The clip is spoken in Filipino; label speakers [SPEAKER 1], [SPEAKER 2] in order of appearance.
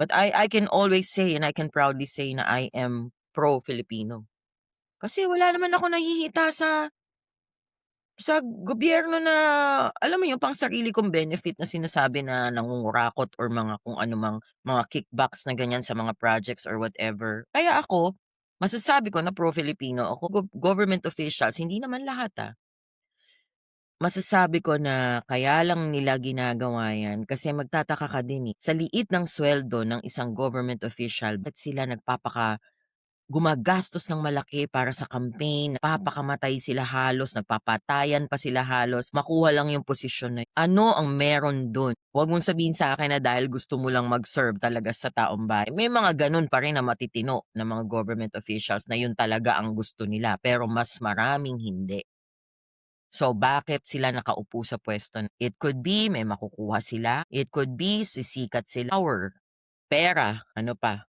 [SPEAKER 1] But I can always say and I can proudly say na I am pro-Filipino. Kasi wala naman ako nakikita sa gobyerno na alam mo yung pang-sarili kong benefit na sinasabi na nangungurakot or mga kung ano mang mga kickbacks na ganyan sa mga projects or whatever. Kaya ako, masasabi ko na pro-Filipino ako. Government officials, hindi naman lahat, Masasabi ko na kaya lang nila ginagawa yan kasi magtataka ka din, sa liit ng sweldo ng isang government official ba't sila gumagastos ng malaki para sa campaign, napapakamatay sila halos, nagpapatayan pa sila halos, makuha lang yung posisyon na yun. Ano ang meron dun? Huwag mong sabihin sa akin na dahil gusto mo lang mag-serve talaga sa taong bayan. May mga ganun pa rin na matitino na mga government officials na yun talaga ang gusto nila, pero mas maraming hindi. So, bakit sila nakaupo sa puwesto? It could be may makukuha sila, it could be sisikat sila, power, pera, ano pa?